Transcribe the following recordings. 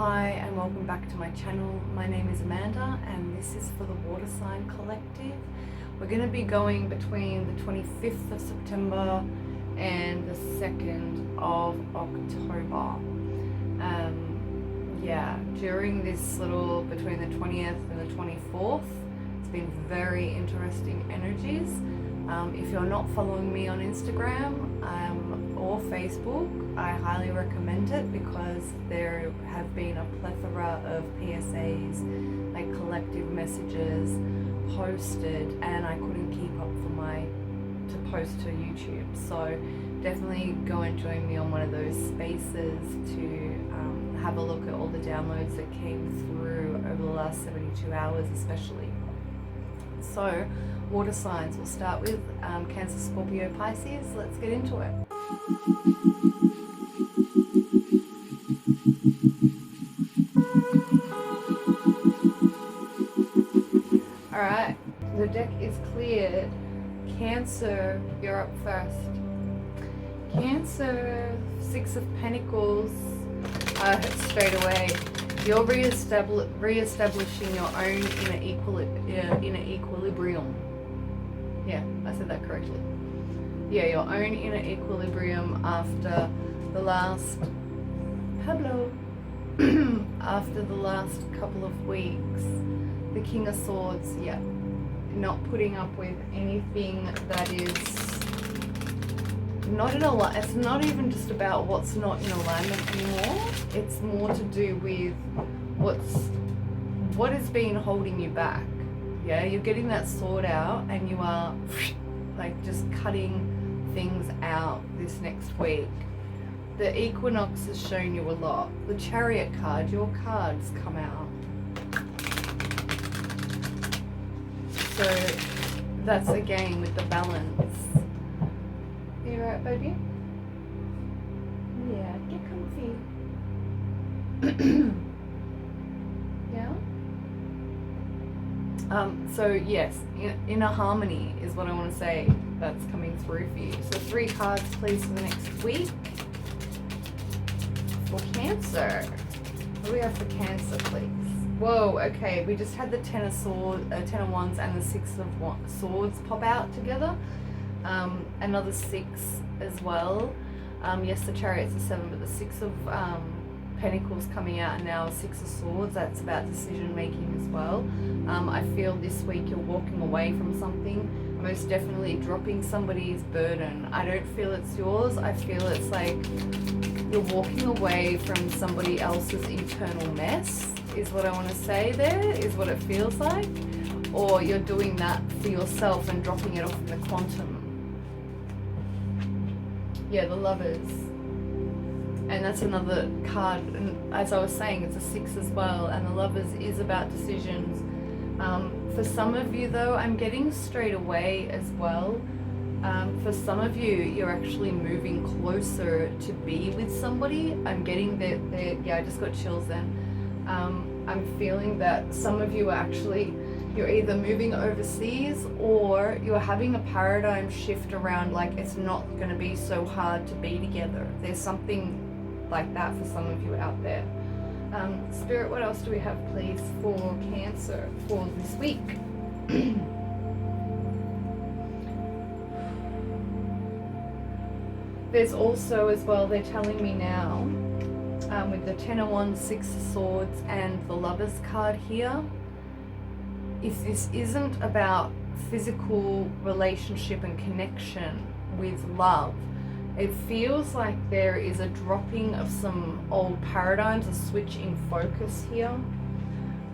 Hi and welcome back to my channel. My name is Amanda and this is for the Water Sign Collective. We're going to be going between the 25th of September and the 2nd of October. During this little, between the 20th and the 24th, it's been very interesting energies. If you're not following me on Instagram or Facebook, I highly recommend it because there have been a plethora of PSAs, like collective messages posted, and I couldn't keep up to post to YouTube. So definitely go and join me on one of those spaces to have a look at all the downloads that came through over the last 72 hours especially. So water signs, we'll start with Cancer, Scorpio, Pisces. Let's get into it. Alright, the deck is cleared. Cancer, you're up first. Cancer, Six of Pentacles, straight away. You're re-establishing your own inner equilibrium. Yeah, I said that correctly. Yeah, your own inner equilibrium after the last after the last couple of weeks. The King of Swords, yeah. Not putting up with anything that is not in alignment. It's not even just about what's not in alignment anymore. It's more to do with what has been holding you back. Yeah, you're getting that sword out and you are like just cutting things out this next week. The equinox has shown you a lot. The Chariot card, your cards come out. So that's again with the balance. You right, baby? Yeah, get comfy. Yeah? So yes, inner harmony is what I want to say that's coming through for you. So 3 cards please for the next week. For Cancer. What do we have for Cancer, please? Whoa, okay, we just had the Ten of Wands and the Six of Swords pop out together. Another 6 as well. Yes, the Chariot's a 7, but the 6 of Pentacles coming out, and now 6 of Swords. That's about decision making as well. I feel this week you're walking away from something, most definitely dropping somebody's burden. I don't feel it's yours. I feel it's like you're walking away from somebody else's internal mess, is what I want to say there, is what it feels like. Or you're doing that for yourself and dropping it off in the quantum. Yeah, the Lovers. And that's another card, and as I was saying, it's a 6 as well, and the Lovers is about decisions. For some of you though, I'm getting straight away as well. For some of you, you're actually moving closer to be with somebody. I'm getting that, yeah, I just got chills then. I'm feeling that some of you are actually, you're either moving overseas or you're having a paradigm shift around, like it's not going to be so hard to be together. There's something like that for some of you out there. Spirit, what else do we have please for Cancer for this week? There's also as well, they're telling me now, with the Ten of Wands, 6 of Swords and the Lovers card here, if this isn't about physical relationship and connection with love, it feels like there is a dropping of some old paradigms, a switch in focus here,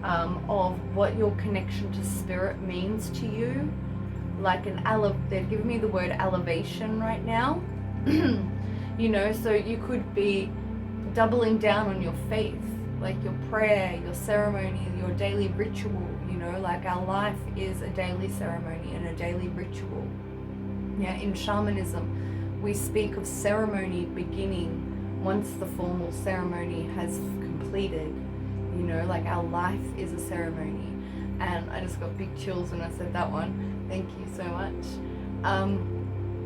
of what your connection to spirit means to you. Like they're giving me the word elevation right now. You know, so you could be doubling down on your faith, like your prayer, your ceremony, your daily ritual. You know, like our life is a daily ceremony and a daily ritual. Yeah, in shamanism, we speak of ceremony beginning once the formal ceremony has completed. You know, like our life is a ceremony. And I just got big chills when I said that one. Thank you so much.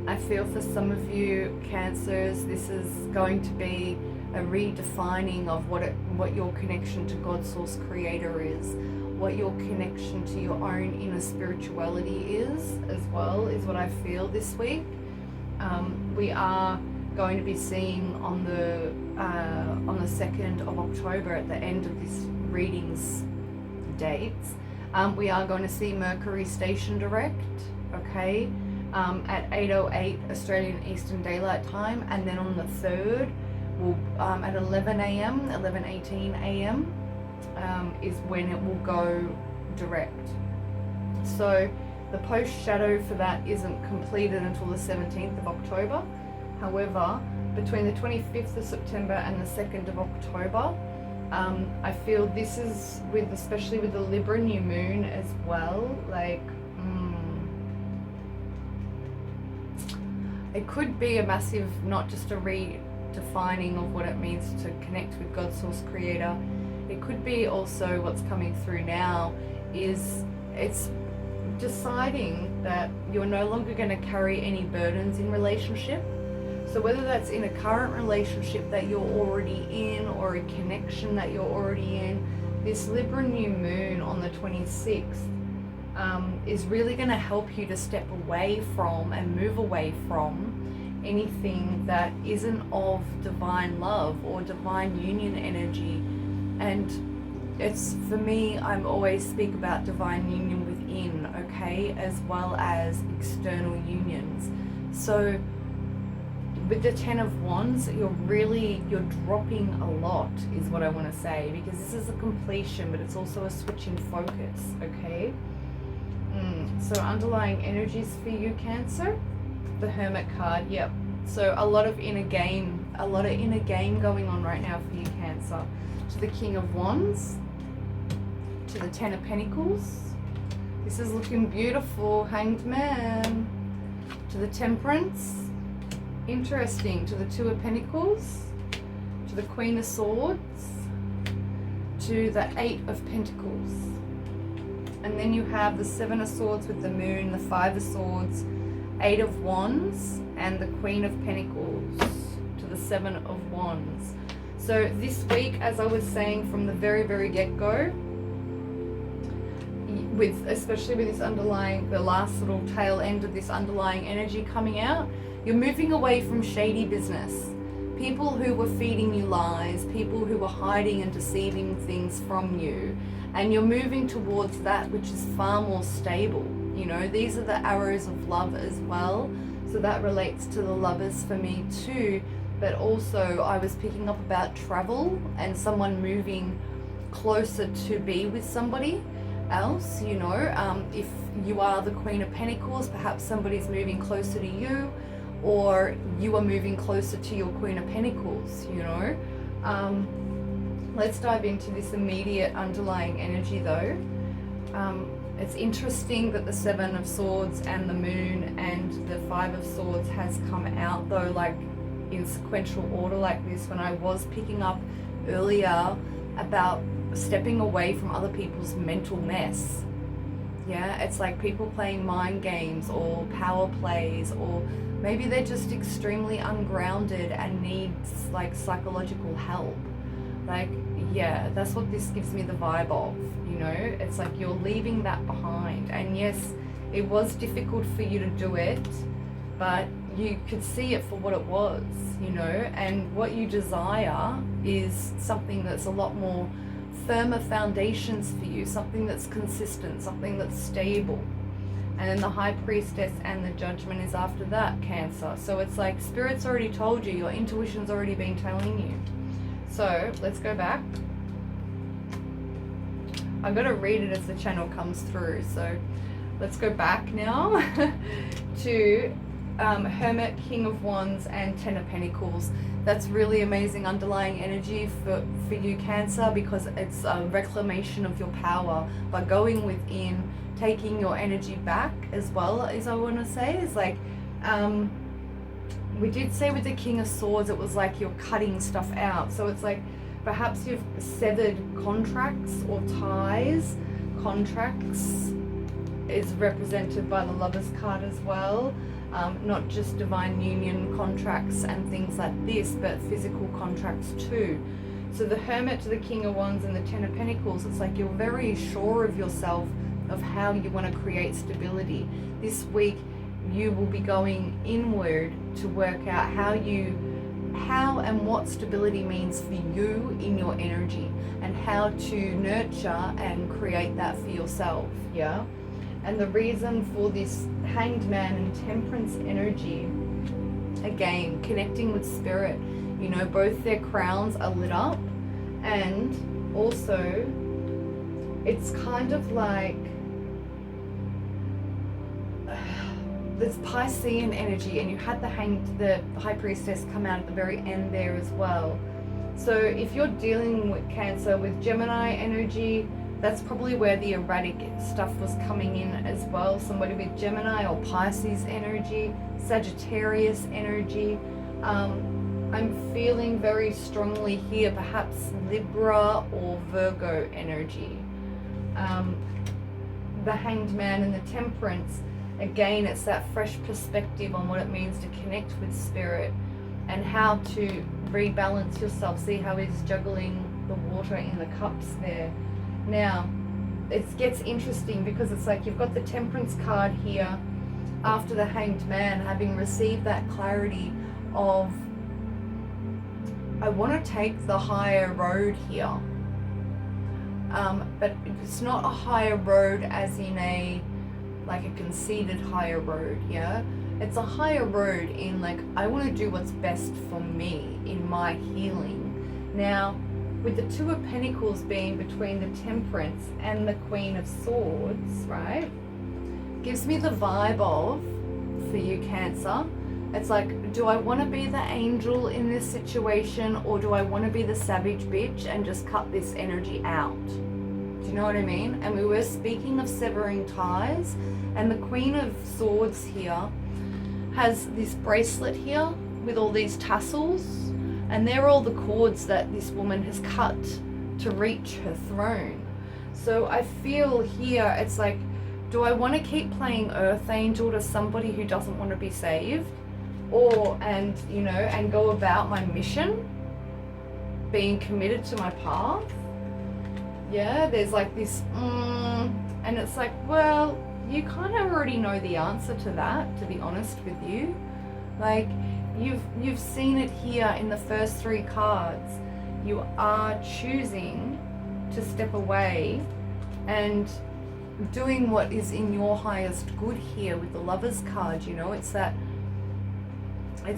I feel for some of you Cancers, this is going to be a redefining of what your connection to God Source Creator is, what your connection to your own inner spirituality is as well, is what I feel this week. We are going to be seeing on the 2nd of October, at the end of this reading's dates, we are going to see Mercury station direct, okay, at 8:08 Australian Eastern Daylight Time, and then on the 3rd, we'll, at 11 a.m., 11:18 a.m. Is when it will go direct. So the post shadow for that isn't completed until the 17th of October. However, between the 25th of September and the 2nd of October, I feel this is especially with the Libra new moon as well, like, it could be a massive, not just a redefining of what it means to connect with God Source Creator. It could be also what's coming through now is it's deciding that you're no longer going to carry any burdens in relationship. So whether that's in a current relationship that you're already in or a connection that you're already in, this Libra new moon on the 26th is really going to help you to step away from and move away from anything that isn't of divine love or divine union energy. And it's, for me, I'm always speak about divine union within, okay, as well as external unions. So with the 10 of Wands, you're dropping a lot, is what I want to say, because this is a completion, but it's also a switch in focus, okay? So underlying energies for you, Cancer, the Hermit card, yep. So a lot of inner game going on right now for you, Cancer. To the King of Wands, to the 10 of Pentacles. This is looking beautiful, Hanged Man. To the Temperance. Interesting. To the 2 of Pentacles, to the Queen of Swords, to the 8 of Pentacles. And then you have the 7 of Swords with the Moon, the 5 of Swords, 8 of Wands, and the Queen of Pentacles to the 7 of Wands. So this week, as I was saying from the very, very get-go, especially with this underlying, the last little tail end of this underlying energy coming out, you're moving away from shady business. People who were feeding you lies, people who were hiding and deceiving things from you. And you're moving towards that which is far more stable. You know, these are the arrows of love as well. So that relates to the Lovers for me too. But also I was picking up about travel and someone moving closer to be with somebody else, you know. If you are the Queen of Pentacles, perhaps somebody's moving closer to you, or you are moving closer to your Queen of Pentacles, you know. Let's dive into this immediate underlying energy though. It's interesting that the 7 of Swords and the Moon and the 5 of Swords has come out though, like in sequential order like this, when I was picking up earlier about stepping away from other people's mental mess. Yeah, it's like people playing mind games or power plays, or maybe they're just extremely ungrounded and needs like psychological help. Like, yeah, that's what this gives me the vibe of, you know. It's like you're leaving that behind. And yes, it was difficult for you to do it, but you could see it for what it was, you know. And what you desire is something that's a lot more firmer foundations for you, something that's consistent, something that's stable. And then the High Priestess and the Judgment is after that, Cancer. So it's like Spirit's already told you, your intuition's already been telling you. So let's go back. I've got to read it as the channel comes through. So let's go back now to Hermit, King of Wands, and 10 of Pentacles. That's really amazing underlying energy for you, Cancer, because it's a reclamation of your power by going within, taking your energy back as well, as I want to say. Is like, we did say with the King of Swords, it was like you're cutting stuff out. So it's like perhaps you've severed contracts or ties, contracts. is represented by the Lovers card as well. Not just divine union contracts and things like this, but physical contracts too. So the Hermit to the King of Wands and the Ten of Pentacles, it's like you're very sure of yourself, of how you want to create stability. This week you will be going inward to work out how and what stability means for you in your energy, and how to nurture and create that for yourself. Yeah. And the reason for this Hanged Man and Temperance energy, again, connecting with spirit, you know, both their crowns are lit up, and also it's kind of like this Piscean energy, and you had the High Priestess come out at the very end there as well. So if you're dealing with Cancer with Gemini energy, that's probably where the erratic stuff was coming in as well. Somebody with Gemini or Pisces energy, Sagittarius energy. I'm feeling very strongly here, perhaps Libra or Virgo energy. The Hanged Man and the Temperance, again, it's that fresh perspective on what it means to connect with spirit and how to rebalance yourself. See how he's juggling the water in the cups there. Now, it gets interesting because it's like you've got the Temperance card here after the Hanged Man, having received that clarity of, I want to take the higher road here. But it's not a higher road as in a conceded higher road, yeah? It's a higher road in like, I want to do what's best for me in my healing. Now, with the Two of Pentacles being between the Temperance and the Queen of Swords, right? Gives me the vibe of, for you Cancer, it's like, do I want to be the angel in this situation, or do I want to be the savage bitch and just cut this energy out? Do you know what I mean? And we were speaking of severing ties, and the Queen of Swords here has this bracelet here with all these tassels, and they're all the cords that this woman has cut to reach her throne. So I feel here, it's like, do I want to keep playing Earth Angel to somebody who doesn't want to be saved? And go about my mission, being committed to my path? Yeah, there's like this, and it's like, well, you kind of already know the answer to that, to be honest with you. Like, you've seen it here in the first three cards. You are choosing to step away and doing what is in your highest good here with the Lovers card. You know, it's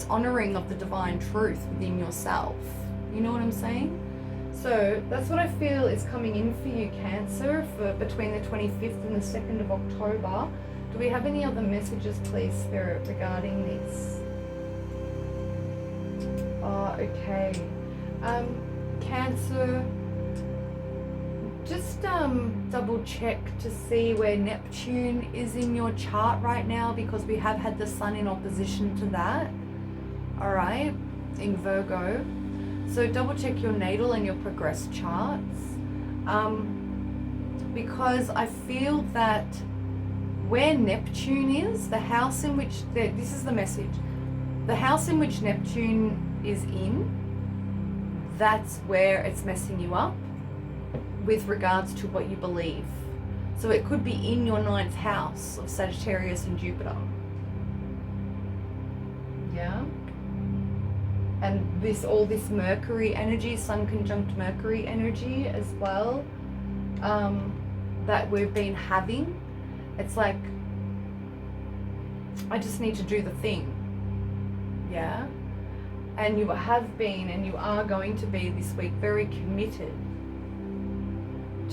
honoring of the divine truth within yourself. You know what I'm saying? So that's what I feel is coming in for you, Cancer, for between the 25th and the 2nd of October. Do we have any other messages, please, Spirit, regarding this? Okay. Cancer, just double check to see where Neptune is in your chart right now, because we have had the Sun in opposition to that. All right, in Virgo. So double check your natal and your progress charts, because I feel that where Neptune is, the house in which, this is the message, the house in which Neptune is in, that's where it's messing you up with regards to what you believe. So it could be in your 9th house of Sagittarius and Jupiter. Yeah. And all this Mercury energy, Sun conjunct Mercury energy as well, that we've been having. It's like, I just need to do the thing. Yeah. And you have been, and you are going to be this week, very committed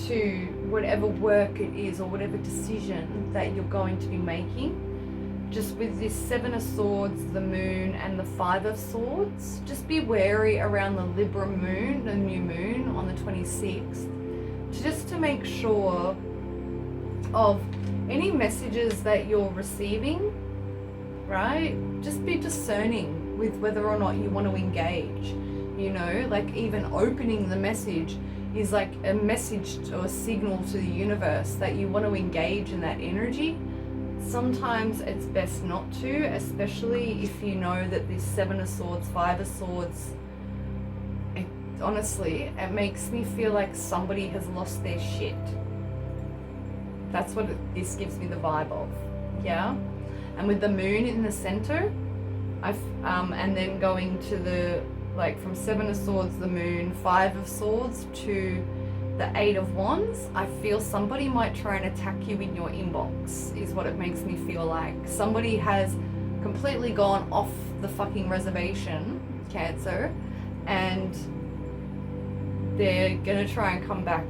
to whatever work it is or whatever decision that you're going to be making. Just with this 7 of Swords, the Moon, and the 5 of Swords, just be wary around the Libra moon, the new moon on the 26th, just to make sure of any messages that you're receiving, right? Just be discerning with whether or not you want to engage, you know, like even opening the message, is like a message or a signal to the universe that you want to engage in that energy, sometimes it's best not to, especially if you know that this Seven of Swords, Five of Swords, honestly, it makes me feel like somebody has lost their shit. That's what this gives me the vibe of, yeah? And with the moon in the center, and then going to the, like from Seven of Swords, the moon, Five of Swords to the Eight of Wands, I feel somebody might try and attack you in your inbox, is what it makes me feel like. Somebody has completely gone off the fucking reservation, Cancer, and they're gonna try and come back,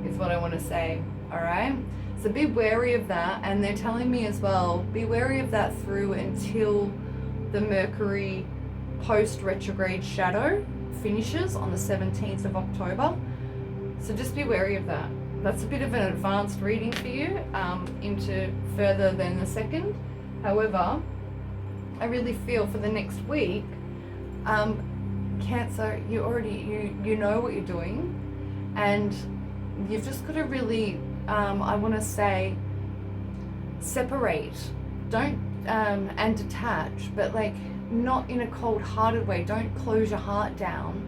is what I want to say, all right? So be wary of that, and they're telling me as well, be wary of that through until the Mercury post-retrograde shadow finishes on the 17th of October. So just be wary of that. That's a bit of an advanced reading for you, into further than the second. However, I really feel for the next week, Cancer, you already, you know what you're doing, and you've just got to really, I want to say, separate. Don't, and detach, but like not in a cold-hearted way. Don't close your heart down,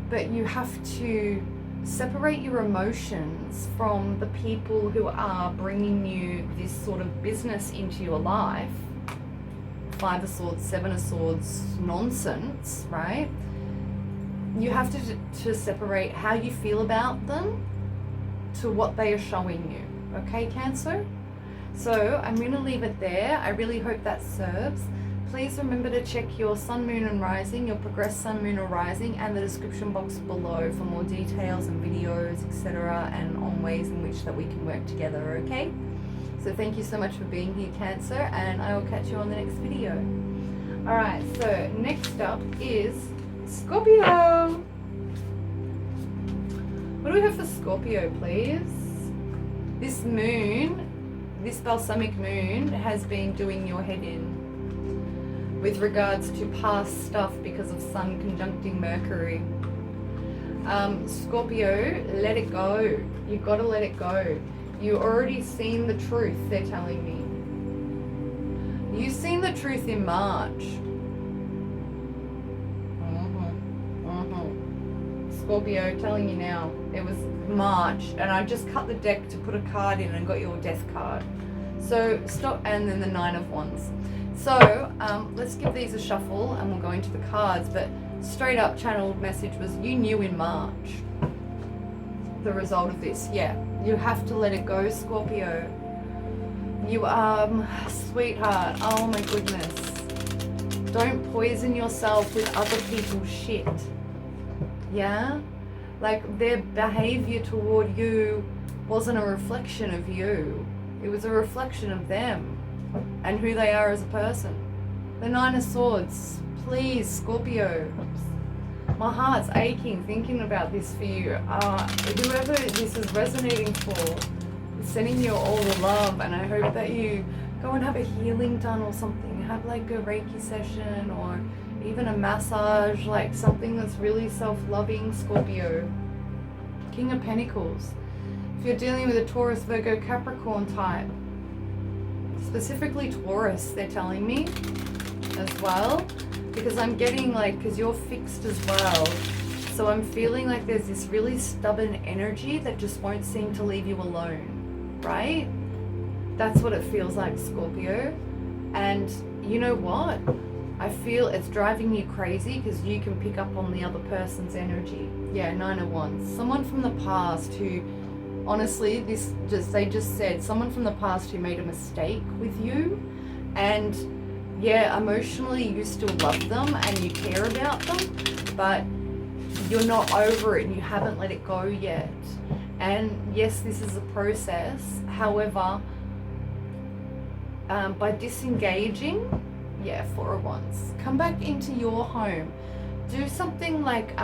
but you have to separate your emotions from the people who are bringing you this sort of business into your life. Five of Swords, Seven of Swords nonsense, right? You have to separate how you feel about them to what they are showing you. Okay, Cancer? So I'm going to leave it there. I really hope that serves. Please remember to check your sun, moon and rising, your progressed sun, moon or rising, and the description box below for more details and videos, etc., and on ways in which that we can work together, okay? So thank you so much for being here, Cancer, and I will catch you on the next video. Alright, so next up is Scorpio. What do we have for Scorpio, please? This moon, this balsamic moon, has been doing your head in with regards to past stuff because of Sun conjuncting Mercury. Scorpio, let it go. You've got to let it go. You already seen the truth, they're telling me. You've seen the truth in March. Scorpio, telling you now, it was March, and I just cut the deck to put a card in and got your death card. So stop, and then the Nine of Wands. So let's give these a shuffle and we'll go into the cards, but straight up channeled message was you knew in March the result of this. Yeah, you have to let it go, Scorpio. You sweetheart, oh my goodness, don't poison yourself with other people's shit. Yeah, like their behavior toward you wasn't a reflection of you, it was a reflection of them and who they are as a person. The Nine of Swords, please, Scorpio, my heart's aching thinking about this for you. Whoever this is resonating for, sending you all the love, and I hope that you go and have a healing done or something. Have like a Reiki session or even a massage, like something that's really self-loving, Scorpio. King of Pentacles. If you're dealing with a Taurus, Virgo, Capricorn type, specifically Taurus, they're telling me as well, because I'm getting like, because you're fixed as well, so I'm feeling like there's this really stubborn energy that just won't seem to leave you alone, right? That's what it feels like, Scorpio. And you know what? I feel it's driving you crazy because you can pick up on the other person's energy. Yeah, Nine of Wands. Someone from the past who, honestly, they just said someone from the past who made a mistake with you, and yeah, emotionally you still love them and you care about them, but you're not over it and you haven't let it go yet. And yes, this is a process. However, by disengaging, yeah, Four of Wands, come back into your home. Do something like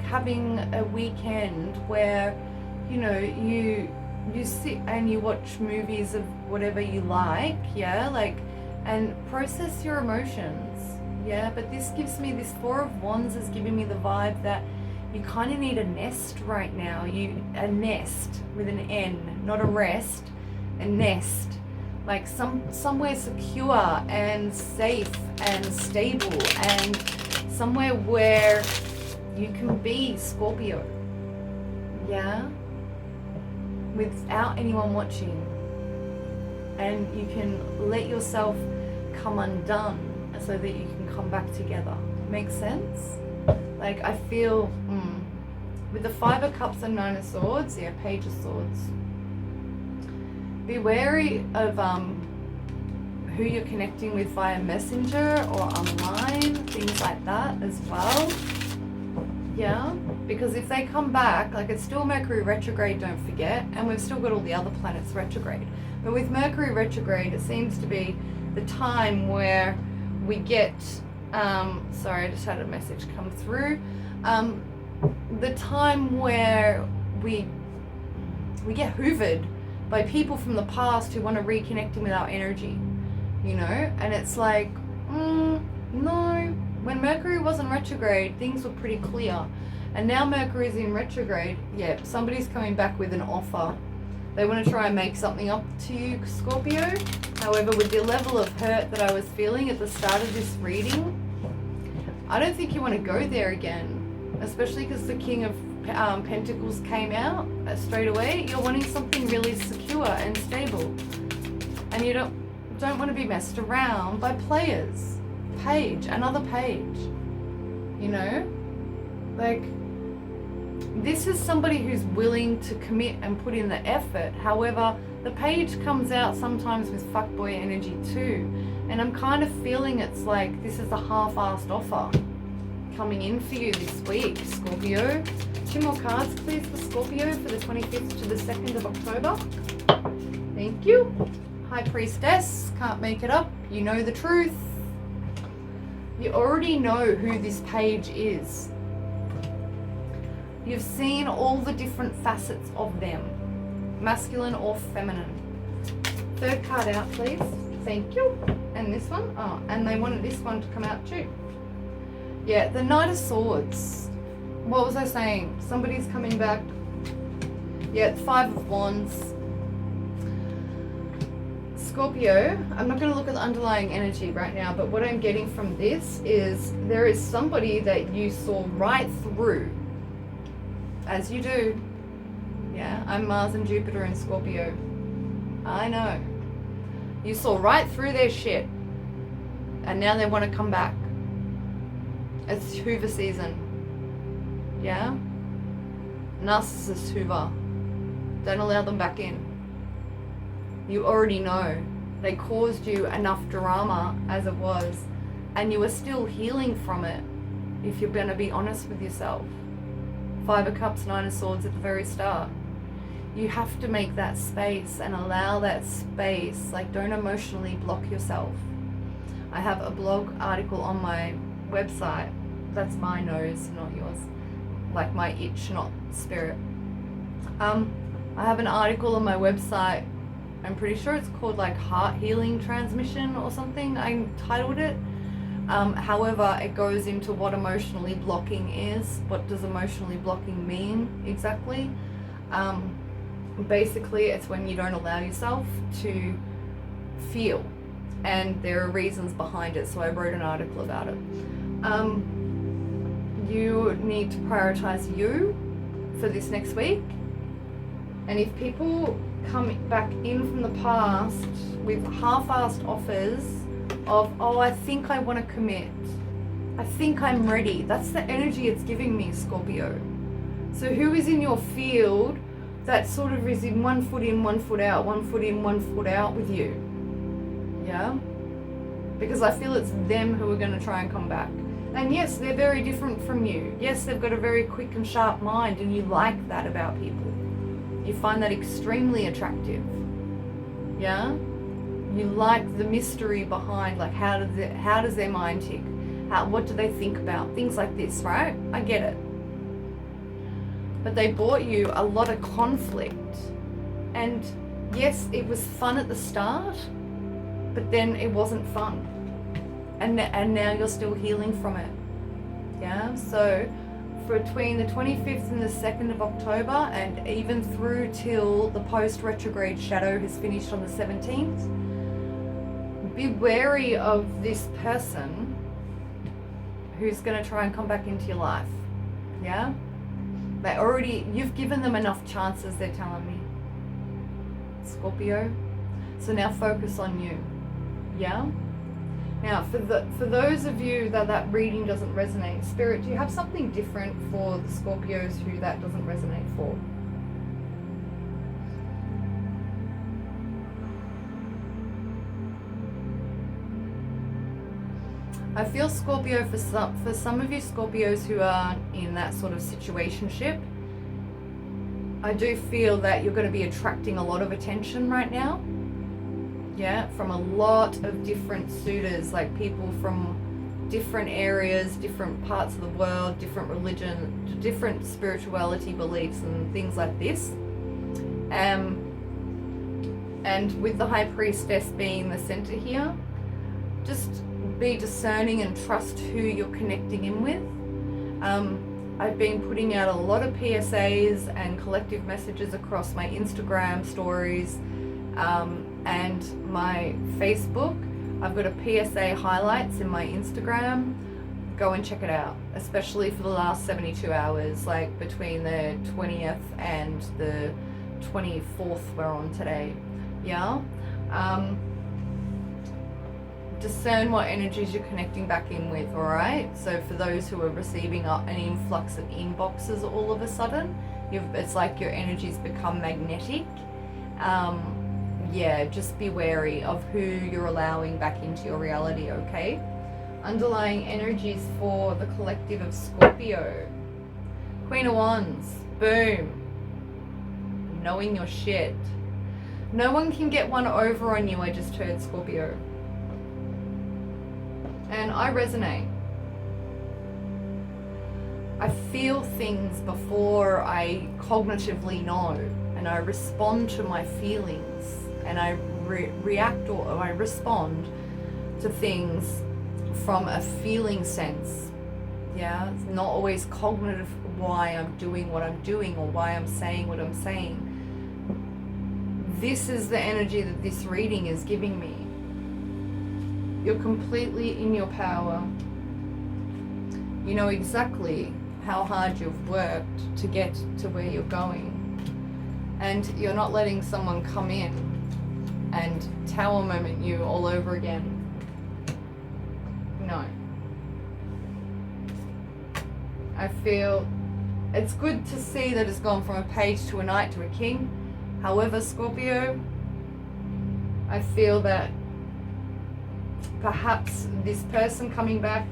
having a weekend where, you know, you sit and you watch movies of whatever you like, yeah, like, and process your emotions. Yeah, but this gives me, this Four of Wands is giving me the vibe that you kind of need a nest right now. A nest with an N, not a rest, a nest. Like somewhere secure and safe and stable, and somewhere where you can be, Scorpio. Yeah? Without anyone watching. And you can let yourself come undone so that you can come back together. Makes sense? Like, I feel with the Five of Cups and Nine of Swords, yeah, Page of Swords, be wary of who you're connecting with via messenger or online, things like that as well. Yeah, because if they come back, like, it's still Mercury retrograde, don't forget, and we've still got all the other planets retrograde. But with Mercury retrograde, it seems to be the time where we get, sorry, I just had a message come through, the time where we get hoovered by people from the past who want to reconnect with our energy, you know, and it's like, no, when Mercury was in retrograde, things were pretty clear, and now Mercury's in retrograde, yeah, somebody's coming back with an offer. They want to try and make something up to you, Scorpio. However, with the level of hurt that I was feeling at the start of this reading, I don't think you want to go there again, especially because the King of Pentacles came out straight away. You're wanting something really secure and stable, and you don't want to be messed around by players. Another page, you know, like, this is somebody who's willing to commit and put in the effort. However, the page comes out sometimes with fuckboy energy too, and I'm kind of feeling it's like this is a half-assed offer coming in for you this week, Scorpio. 2 more cards please for Scorpio for the 25th to the 2nd of October. Thank you. High Priestess, can't make it up, you know the truth. You already know who this page is. You've seen all the different facets of them, masculine or feminine. 3rd card out, please. Thank you. And this one. Oh, and they wanted this one to come out too. Yeah, the Knight of Swords. What was I saying? Somebody's coming back. Yeah, 5 of Wands. Scorpio, I'm not going to look at the underlying energy right now, but what I'm getting from this is there is somebody that you saw right through. As you do. Yeah, I'm Mars and Jupiter in Scorpio. I know. You saw right through their shit. And now they want to come back. It's Hoover season. Yeah? Narcissist Hoover. Don't allow them back in. You already know. They caused you enough drama as it was. And you are still healing from it. If you're going to be honest with yourself. 5 of Cups, 9 of Swords at the very start. You have to make that space and allow that space. Like, don't emotionally block yourself. I have a blog article on my website. That's my nose, not yours. Like my itch, not spirit. I have an article on my website. I'm pretty sure it's called like Heart Healing Transmission or something. I titled it. However, it goes into what emotionally blocking is. What does emotionally blocking mean exactly? Basically, it's when you don't allow yourself to feel, and there are reasons behind it, so I wrote an article about it. You need to prioritize you for this next week, and if people come back in from the past with half-assed offers of, oh, I think I want to commit, I think I'm ready, that's the energy it's giving me, Scorpio. So who is in your field that sort of is in 1 foot in, 1 foot out, 1 foot in, 1 foot out with you? Yeah? Because I feel it's them who are going to try and come back. And yes, they're very different from you. Yes, they've got a very quick and sharp mind, and you like that about people. You find that extremely attractive. Yeah? You like the mystery behind, like, how does their mind tick? What do they think about? Things like this, right? I get it. But they brought you a lot of conflict. And yes, it was fun at the start, but then it wasn't fun. and now you're still healing from it. Yeah, so between the 25th and the 2nd of October, and even through till the post-retrograde shadow has finished on the 17th, be wary of this person who's going to try and come back into your life. Yeah, you've given them enough chances, they're telling me, Scorpio. So now focus on you. Yeah. Now, for those of you that reading doesn't resonate, Spirit, do you have something different for the Scorpios who that doesn't resonate for? I feel Scorpio, for some of you Scorpios who are in that sort of situationship, I do feel that you're going to be attracting a lot of attention right now. Yeah, from a lot of different suitors, like people from different areas, different parts of the world, different religion, different spirituality beliefs and things like this. And with the High Priestess being the center here, just be discerning and trust who you're connecting in with. I've been putting out a lot of PSAs and collective messages across my Instagram stories, and my Facebook. I've got a PSA highlights in my Instagram. Go and check it out, especially for the last 72 hours, like between the 20th and the 24th we're on today. Yeah. Discern what energies you're connecting back in with, all right? So for those who are receiving an influx of inboxes all of a sudden, it's like your energies become magnetic. Yeah, just be wary of who you're allowing back into your reality, okay? Underlying energies for the collective of Scorpio. Queen of Wands, boom. Knowing your shit. No one can get one over on you, I just heard, Scorpio. And I resonate. I feel things before I cognitively know, and I respond to my feelings, and I react or I respond to things from a feeling sense. Yeah, it's not always cognitive why I'm doing what I'm doing or why I'm saying what I'm saying. This is the energy that this reading is giving me. You're completely in your power. You know exactly how hard you've worked to get to where you're going. And you're not letting someone come in and tower moment you all over again. No. I feel it's good to see that it's gone from a page to a knight to a king. However, Scorpio, I feel that perhaps this person coming back,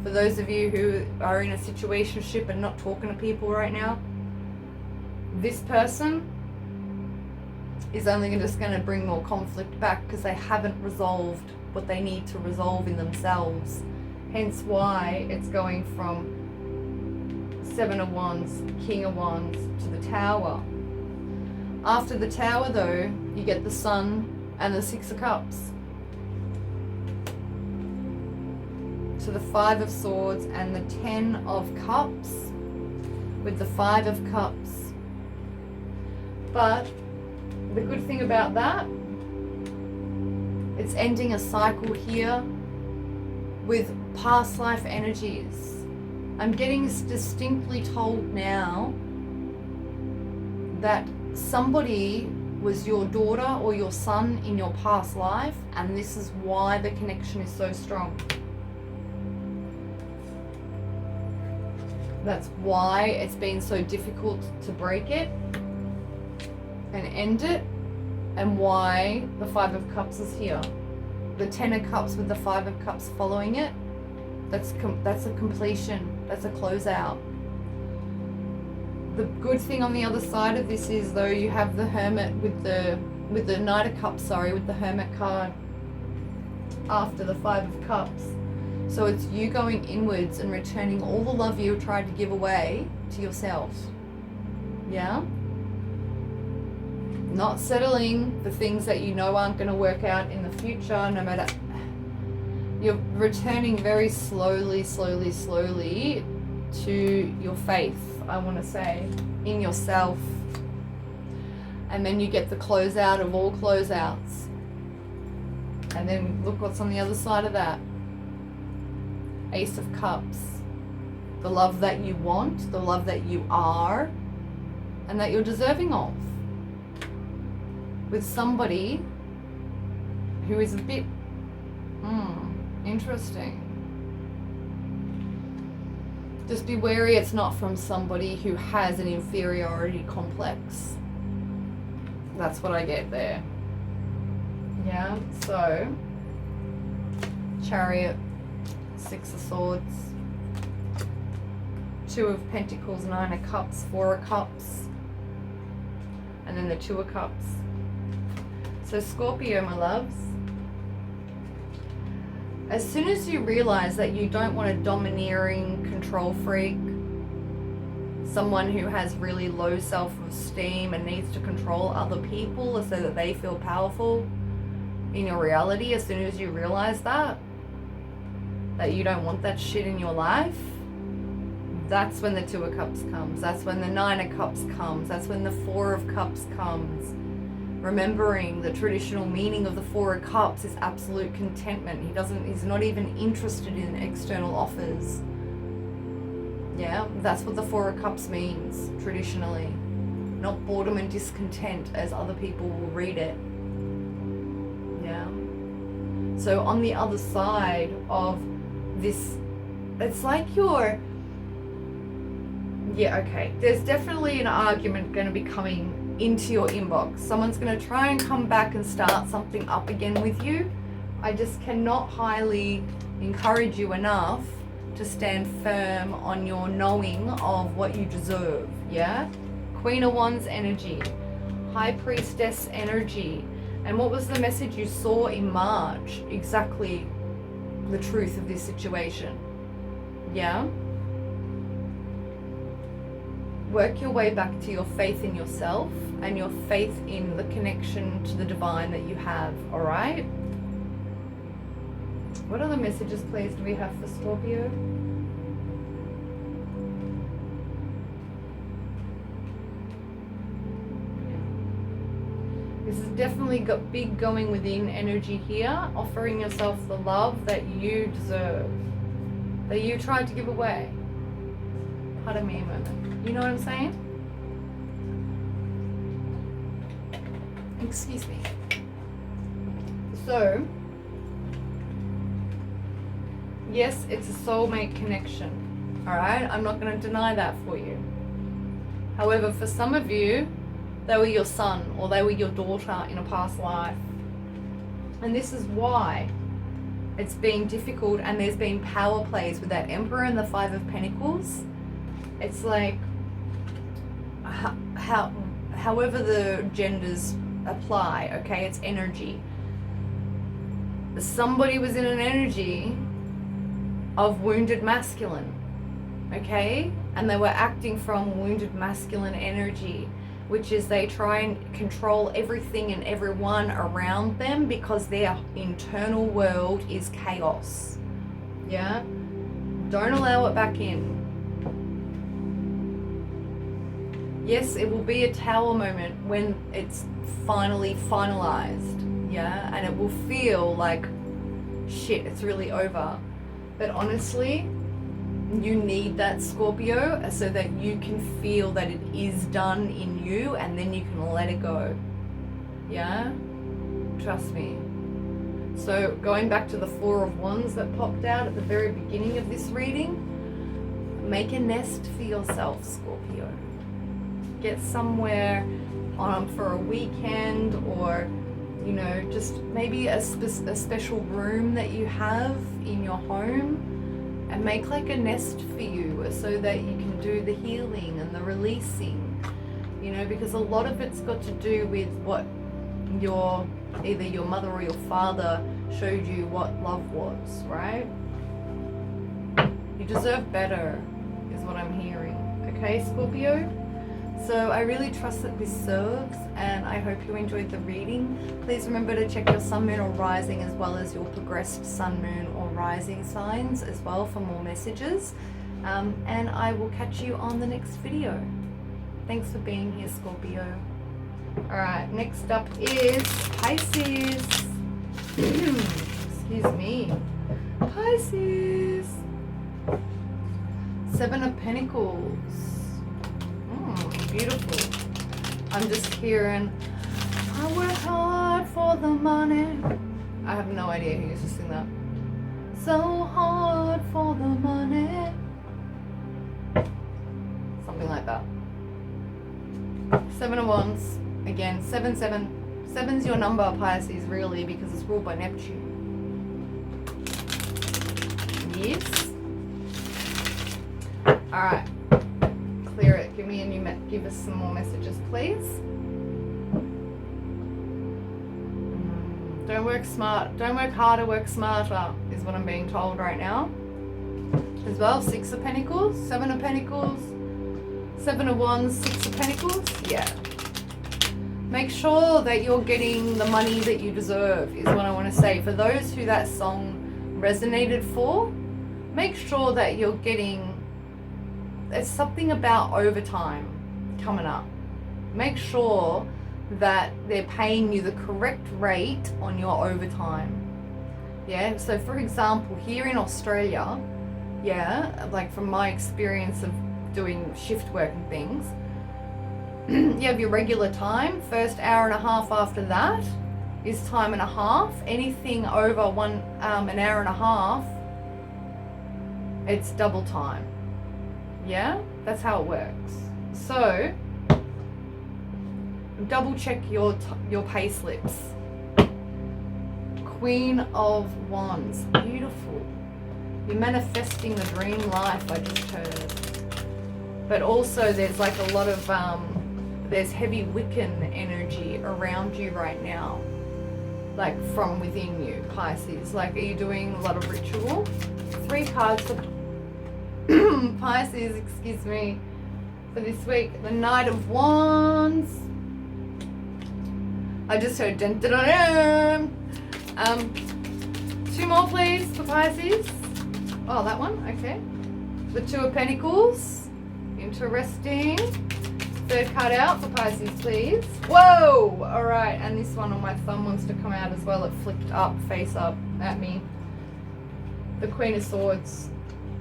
for those of you who are in a situationship and not talking to people right now, this person is only just going to bring more conflict back because they haven't resolved what they need to resolve in themselves. Hence why it's going from Seven of Wands, King of Wands to the Tower. After the Tower though, you get the Sun and the Six of Cups. So the Five of Swords and the Ten of Cups with the Five of Cups. But the good thing about that, it's ending a cycle here with past life energies. I'm getting distinctly told now that somebody was your daughter or your son in your past life, and this is why the connection is so strong. That's why it's been so difficult to break it and end it, and why the Five of Cups is here. The Ten of Cups with the Five of Cups following it, that's a completion, that's a closeout. The good thing on the other side of this is though you have the Hermit with the Knight of Cups, with the Hermit card after the Five of Cups. So it's you going inwards and returning all the love you tried to give away to yourself. Yeah? Not settling for things that you know aren't going to work out in the future, no matter You're returning very slowly to your faith, I want to say, in yourself. And then you get the closeout of all closeouts. And then look what's on the other side of that. Ace of Cups. The love that you want, the love that you are, and that you're deserving of. With somebody who is a bit interesting. Just be wary it's not from somebody who has an inferiority complex. That's what I get there. Yeah, so Chariot, Six of Swords, Two of Pentacles, Nine of Cups, Four of Cups, and then the Two of Cups. So Scorpio, my loves, as soon as you realize that you don't want a domineering control freak, someone who has really low self-esteem and needs to control other people so that they feel powerful in your reality, as soon as you realize that you don't want that shit in your life, that's when the Two of Cups comes. That's when the Nine of Cups comes. That's when the Four of Cups comes. Remembering the traditional meaning of the Four of Cups is absolute contentment. He's not even interested in external offers. Yeah, that's what the Four of Cups means traditionally. Not boredom and discontent as other people will read it. Yeah. So on the other side of this, it's like you're, yeah, okay, there's definitely an argument going to be coming into your inbox. Someone's going to try and come back and start something up again with you. I just cannot highly encourage you enough to stand firm on your knowing of what you deserve. Yeah, Queen of Wands energy, High Priestess energy. And what was the message you saw in March? Exactly the truth of this situation. Yeah, work your way back to your faith in yourself and your faith in the connection to the divine that you have. All right, what other messages, please, do we have for Scorpio? This has definitely got big going within energy here, offering yourself the love that you deserve, that you tried to give away. Pardon me a moment. You know what I'm saying? Excuse me. So, yes, it's a soulmate connection. Alright? I'm not going to deny that for you. However, for some of you, they were your son or they were your daughter in a past life. And this is why it's been difficult, and there's been power plays with that Emperor and the Five of Pentacles. It's like, however the genders apply, okay, it's energy. Somebody was in an energy of wounded masculine, okay, and they were acting from wounded masculine energy, which is they try and control everything and everyone around them because their internal world is chaos. Yeah, don't allow it back in. Yes, it will be a tower moment when it's finally finalized, yeah, and it will feel like, shit, it's really over. But honestly, you need that, Scorpio, so that you can feel that it is done in you, and then you can let it go. Yeah? Trust me. So going back to the Four of Wands that popped out at the very beginning of this reading, make a nest for yourself, Scorpio. Get somewhere for a weekend, or, you know, just maybe a special room that you have in your home, and make like a nest for you so that you can do the healing and the releasing, you know, because a lot of it's got to do with what either your mother or your father showed you what love was, right? You deserve better is what I'm hearing. Okay, Scorpio? So I really trust that this serves, and I hope you enjoyed the reading. Please remember to check your sun, moon or rising, as well as your progressed sun, moon or rising signs as well for more messages. And I will catch you on the next video. Thanks for being here, Scorpio. Alright, next up is Pisces. Excuse me. Pisces. Seven of Pentacles. Beautiful. I'm just hearing, I work hard for the money. I have no idea who used to sing that. So hard for the money. Something like that. Seven of Wands. Again, 7, 7. 7's your number, Pisces, really, because it's ruled by Neptune. Yes. Alright. Clear it. Give us some more messages, please. Don't work smart. Don't work harder, work smarter, is what I'm being told right now. As well, 6 of Pentacles, 7 of Pentacles, 7 of Wands, 6 of Pentacles. Yeah. Make sure that you're getting the money that you deserve, is what I want to say. For those who that song resonated for, make sure that you're getting, there's something about overtime coming up. Make sure that they're paying you the correct rate on your overtime. Yeah, so for example, here in Australia, yeah, like from my experience of doing shift work and things, you have your regular time, first hour and a half after that is time and a half. Anything over an hour and a half, it's double time. Yeah, that's how it works. So double check your pay slips. Queen of Wands, beautiful. You're manifesting the dream life, I just heard. But also there's like a lot of there's heavy Wiccan energy around you right now, like from within you, Pisces. Like, are you doing a lot of ritual? 3 cards for Pisces, excuse me, for this week. The Knight of Wands. I just heard dun dun dun dun. 2 more please for Pisces. Oh, that one, okay. The 2 of Pentacles. Interesting. 3rd card out for Pisces, please. Whoa! Alright, and this one on my thumb wants to come out as well. It flicked up, face up at me. The Queen of Swords.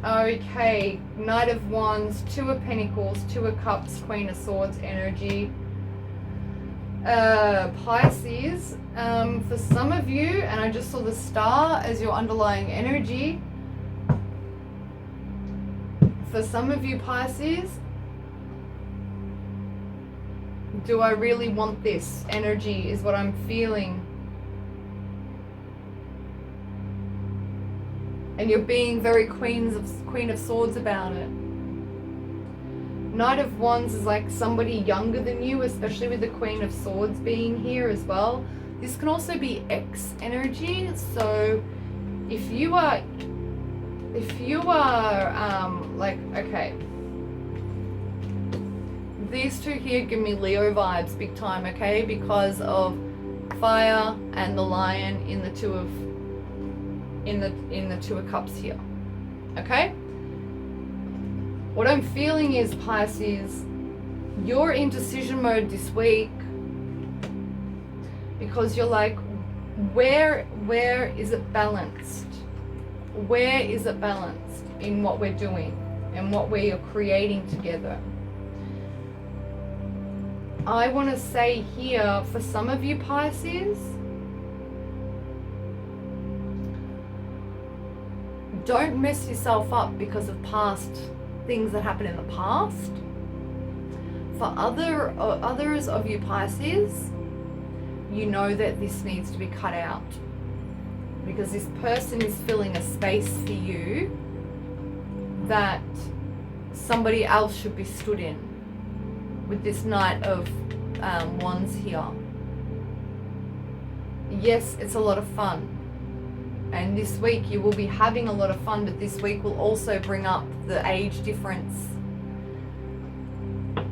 Okay, Knight of Wands, 2 of Pentacles, 2 of Cups, Queen of Swords energy. Pisces, for some of you, and I just saw the star as your underlying energy. For some of you, Pisces, do I really want this energy is what I'm feeling. And you're being very Queen of Swords about it. Knight of Wands is like somebody younger than you, especially with the Queen of Swords being here as well. This can also be ex energy. So if you are like, okay, these 2 here give me Leo vibes big time, okay, because of fire and the lion in the 2 of Cups here. Okay, what I'm feeling is, Pisces, you're in decision mode this week because you're like, where is it balanced? Where is it balanced in what we're doing and what we are creating together? I want to say here, for some of you, Pisces, don't mess yourself up because of past things that happened in the past. For others of you, Pisces, you know that this needs to be cut out because this person is filling a space for you that somebody else should be stood in with this Knight of Wands here. Yes, it's a lot of fun. And this week you will be having a lot of fun, but this week will also bring up the age difference.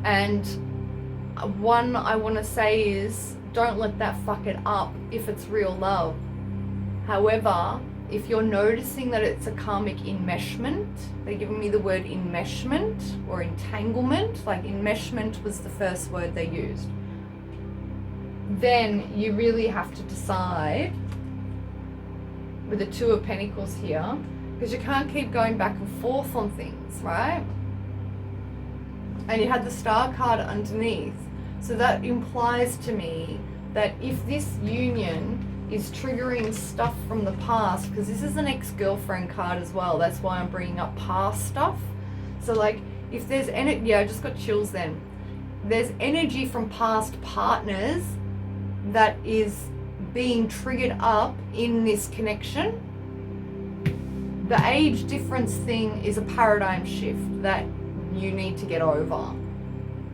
And one I want to say is, don't let that fuck it up if it's real love. However, if you're noticing that it's a karmic enmeshment, they're giving me the word enmeshment or entanglement, like enmeshment was the first word they used, then you really have to decide with the Two of Pentacles here, because you can't keep going back and forth on things, right? And you had the Star card underneath. So that implies to me that if this union is triggering stuff from the past, because this is an ex-girlfriend card as well, that's why I'm bringing up past stuff. So like, if there's energy, yeah, I just got chills then. There's energy from past partners that is being triggered up in this connection. The age difference thing is a paradigm shift that you need to get over,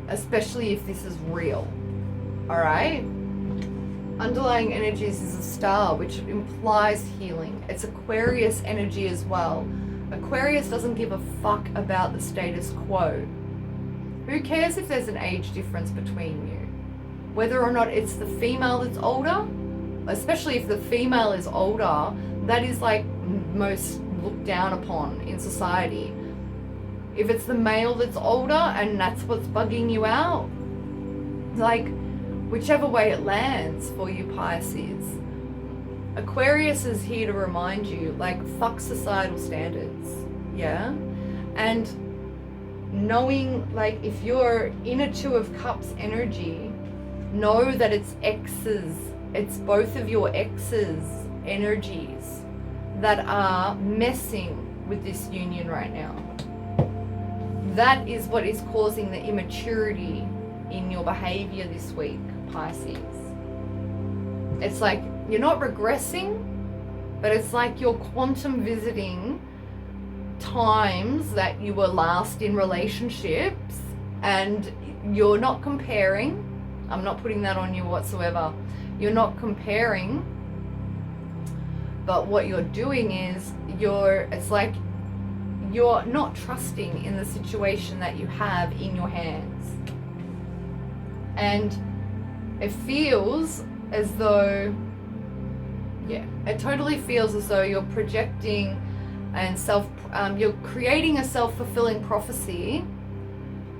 especially if this is real. All right. Underlying energies is a star, which implies healing. It's Aquarius energy as well. Aquarius doesn't give a fuck about the status quo. Who cares if there's an age difference between you? Whether or not it's the female that's older, especially if the female is older, that is like most looked down upon in society. If it's the male that's older and that's what's bugging you out, like, whichever way it lands for you, Pisces. Aquarius is here to remind you, like, fuck societal standards, yeah? And knowing, like, if you're in a Two of Cups energy, know that it's exes, it's both of your exes' energies that are messing with this union right now. That is what is causing the immaturity in your behavior this week, Pisces. It's like you're not regressing, but it's like you're quantum visiting times that you were last in relationships, and you're not comparing. I'm not putting that on you whatsoever. You're not comparing, but what you're doing is it's like you're not trusting in the situation that you have in your hands. And it feels as though, yeah, it totally feels as though you're projecting and you're creating a self-fulfilling prophecy,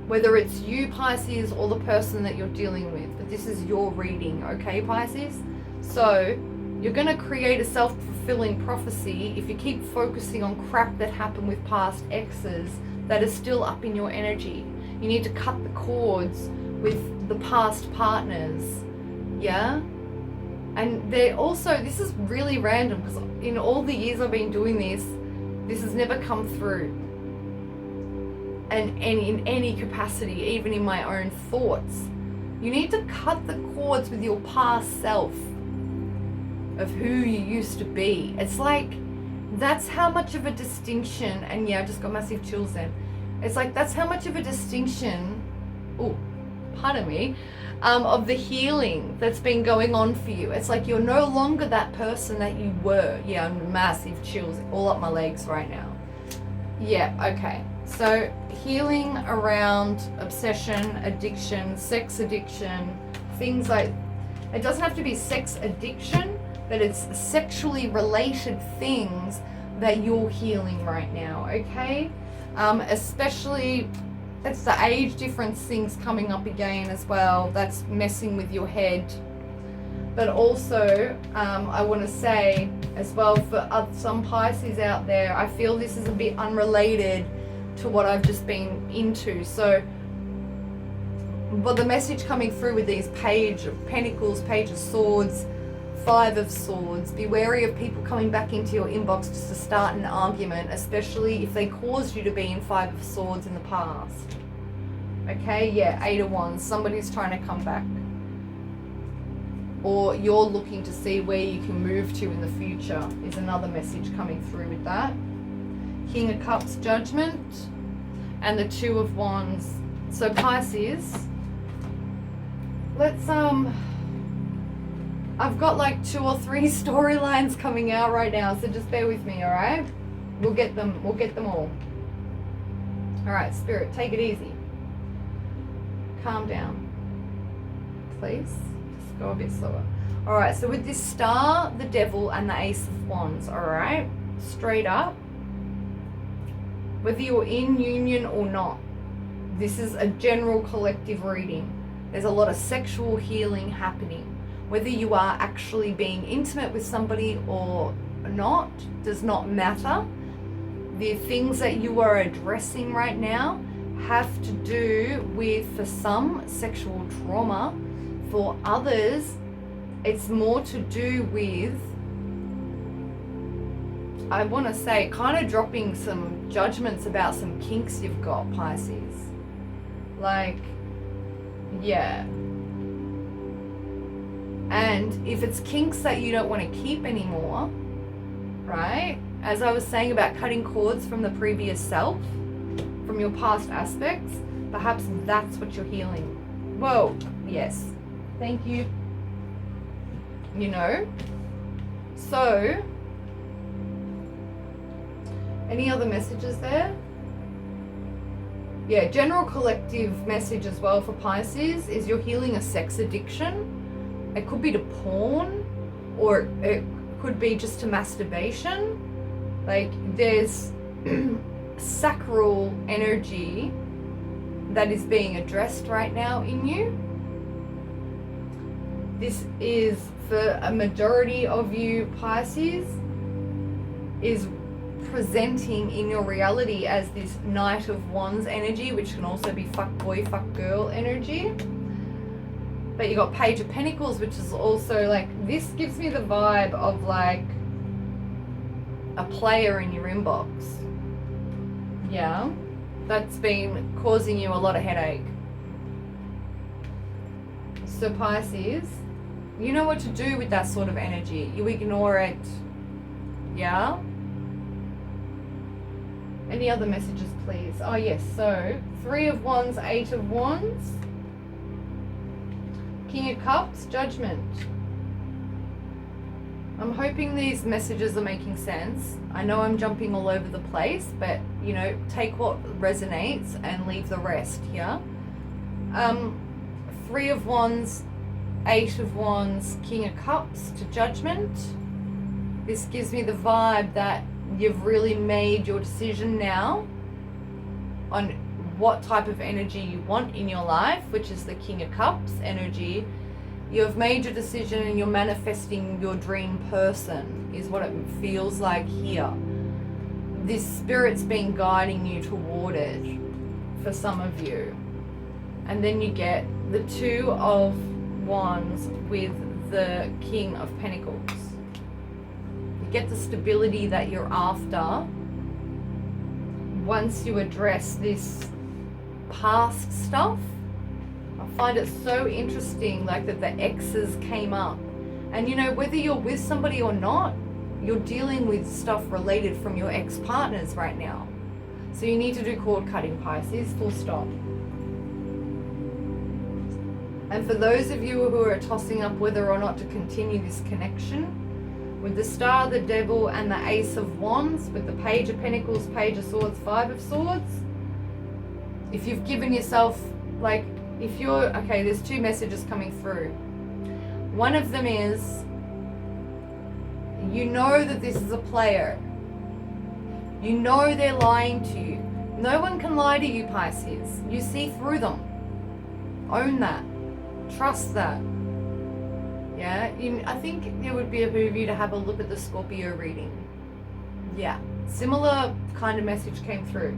whether it's you, Pisces, or the person that you're dealing with. But this is your reading, okay, Pisces? So you're going to create a self-fulfilling prophecy if you keep focusing on crap that happened with past exes that is still up in your energy. You need to cut the cords with the past partners, yeah? And they're also, this is really random, because in all the years I've been doing this has never come through. And in any capacity, even in my own thoughts. You need to cut the cords with your past self of who you used to be. It's like, that's how much of a distinction, and yeah, I just got massive chills then. It's like, that's how much of a distinction, oh, pardon me, of the healing that's been going on for you. It's like you're no longer that person that you were. Yeah, massive chills all up my legs right now. Yeah, okay. So healing around obsession, addiction, sex addiction, things like, it doesn't have to be sex addiction, but it's sexually related things that you're healing right now, okay? Especially, it's the age difference things coming up again as well. That's messing with your head. But also, I want to say as well, for some Pisces out there, I feel this is a bit unrelated to what I've just been into. So, but the message coming through with these Page of Pentacles, Page of Swords, Five of Swords, be wary of people coming back into your inbox just to start an argument, especially if they caused you to be in Five of Swords in the past. Okay, yeah, Eight of Wands, somebody's trying to come back. Or you're looking to see where you can move to in the future is another message coming through with that. King of Cups, Judgment, and the Two of Wands. So Pisces, let's I've got like 2 or 3 storylines coming out right now, so just bear with me, all right? We'll get them all. All right, Spirit, take it easy. Calm down. please. Just go a bit slower. All right, so with this Star, the Devil, and the Ace of Wands, all right, straight up, whether you're in union or not, this is a general collective reading. There's a lot of sexual healing happening. Whether you are actually being intimate with somebody or not does not matter. The things that you are addressing right now have to do with, for some, sexual trauma. For others, it's more to do with, I want to say, kind of dropping some judgments about some kinks you've got, Pisces. Like, yeah. And if it's kinks that you don't want to keep anymore, right? As I was saying about cutting cords from the previous self, from your past aspects, perhaps that's what you're healing. Whoa, yes. Thank you. You know? So, any other messages there? Yeah, general collective message as well for Pisces is you're healing a sex addiction. It could be to porn, or it could be just to masturbation. Like, there's sacral energy that is being addressed right now in you. This is, for a majority of you Pisces, is presenting in your reality as this Knight of Wands energy, which can also be fuck boy, fuck girl energy. But you got Page of Pentacles, which is also like, this gives me the vibe of like a player in your inbox. Yeah, that's been causing you a lot of headache. So Pisces, you know what to do with that sort of energy. You ignore it. Yeah? Any other messages, please? Oh, yes. So, 3 of Wands, 8 of Wands. King of Cups, Judgment. I'm hoping these messages are making sense. I know I'm jumping all over the place, but, you know, take what resonates and leave the rest here. 3 of Wands, 8 of Wands, King of Cups to Judgment. This gives me the vibe that you've really made your decision now on what type of energy you want in your life, which is the King of Cups energy. You've made your decision and you're manifesting your dream person, is what it feels like here. This spirit's been guiding you toward it for some of you. And then you get the 2 of Wands with the King of Pentacles. You get the stability that you're after once you address this past stuff. I find it so interesting, like, that the exes came up. And you know, whether you're with somebody or not, you're dealing with stuff related from your ex-partners right now. So you need to do cord cutting, Pisces, full stop. And for those of you who are tossing up whether or not to continue this connection, with the Star, the Devil, and the Ace of Wands, with the Page of Pentacles, Page of Swords, 5 of Swords, if you've given yourself, like, if you're, okay, there's 2 messages coming through. One of them is, you know that this is a player. You know they're lying to you. No one can lie to you, Pisces. You see through them. Own that. Trust that. Yeah, I think it would be a move you to have a look at the Scorpio reading. Yeah, similar kind of message came through.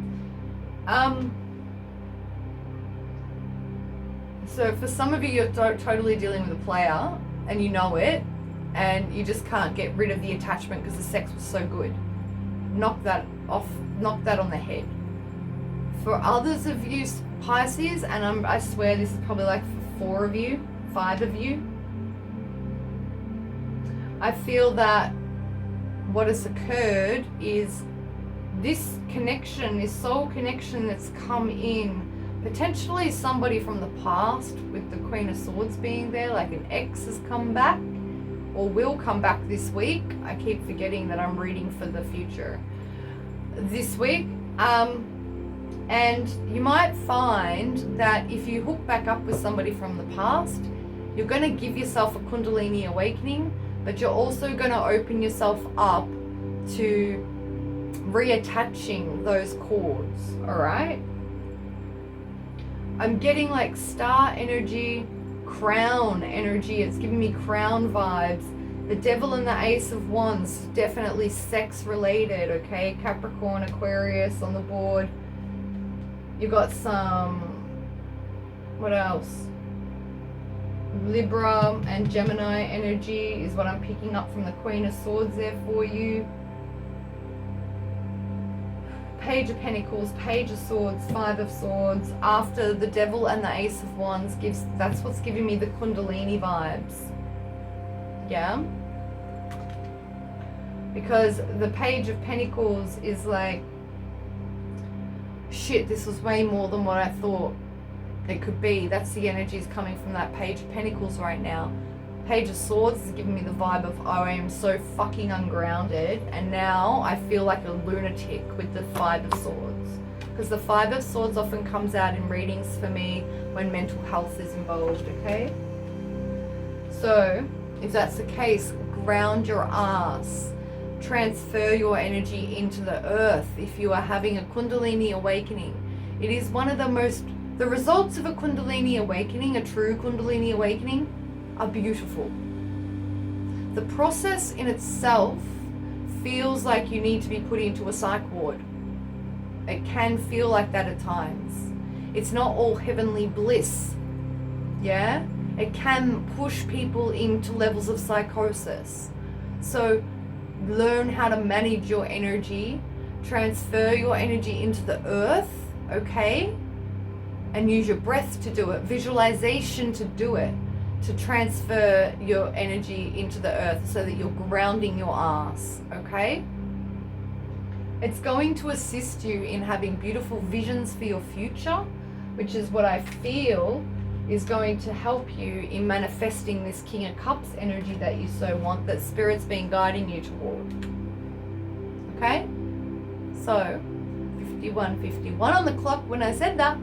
So for some of you, you're totally dealing with a player and you know it, and you just can't get rid of the attachment because the sex was so good. Knock that off, knock that on the head. For others of you Pisces, and I swear this is probably like for 4 of you, 5 of you, I feel that what has occurred is this connection, this soul connection that's come in, potentially somebody from the past, with the Queen of Swords being there, like an ex has come back or will come back this week. I keep forgetting that I'm reading for the future this week. And you might find that if you hook back up with somebody from the past, You're going to give yourself a Kundalini awakening, but you're also going to open yourself up to reattaching those cords, all right? I'm getting like star energy, crown energy. It's giving me crown vibes. The Devil and the Ace of Wands, definitely sex related, okay? Capricorn, Aquarius on the board. You got some, what else? Libra and Gemini energy is what I'm picking up from the Queen of Swords there for you. Page of Pentacles, Page of Swords, Five of Swords. After the Devil and the Ace of Wands, that's what's giving me the Kundalini vibes. Yeah? Because the Page of Pentacles is like, shit, this was way more than what I thought it could be. That's the energies coming from that Page of Pentacles right now. Page of Swords is giving me the vibe of, oh, I am so fucking ungrounded, and now I feel like a lunatic with the Five of Swords. Because the Five of Swords often comes out in readings for me when mental health is involved, okay? So, if that's the case, ground your ass. Transfer your energy into the earth if you are having a Kundalini awakening. It is one of the results of a Kundalini awakening, a true Kundalini awakening, are beautiful. The process in itself feels like you need to be put into a psych ward. It can feel like that at times. It's not all heavenly bliss. Yeah? It can push people into levels of psychosis. So learn how to manage your energy, transfer your energy into the earth, okay? And use your breath to do it, visualization to do it, to transfer your energy into the earth so that you're grounding your ass, okay? It's going to assist you in having beautiful visions for your future, which is what I feel is going to help you in manifesting this King of Cups energy that you so want, that Spirit's been guiding you toward. Okay? So, 51:51 on the clock when I said that.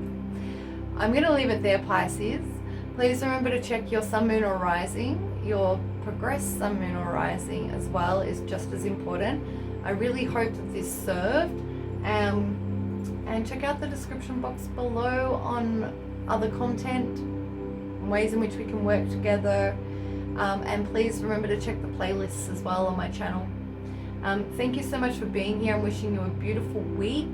I'm going to leave it there, Pisces. Please remember to check your sun, moon, or rising. Your progressed sun, moon, or rising as well is just as important. I really hope that this served. And check out the description box below on other content, ways in which we can work together. And please remember to check the playlists as well on my channel. Thank you so much for being here. I'm wishing you a beautiful week.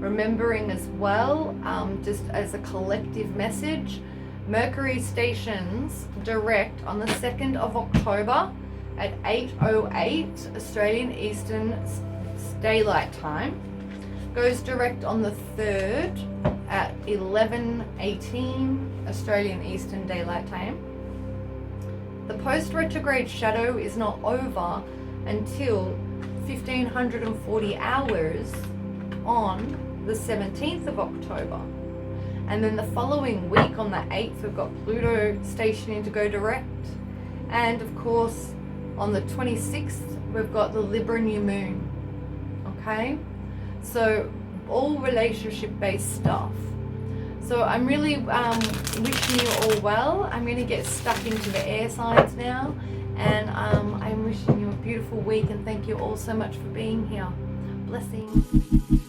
Remembering as well, just as a collective message, Mercury stations direct on the 2nd of October at 8:08 Australian Eastern Daylight Time. Goes direct on the 3rd at 11:18 Australian Eastern Daylight Time. The post-retrograde shadow is not over until 1540 hours on the 17th of October. And then the following week on the 8th, we've got Pluto stationing to go direct. And of course, on the 26th, we've got the Libra new moon. Okay? So, all relationship-based stuff. So I'm really wishing you all well. I'm going to get stuck into the air signs now. And I'm wishing you a beautiful week, and thank you all so much for being here. Blessings.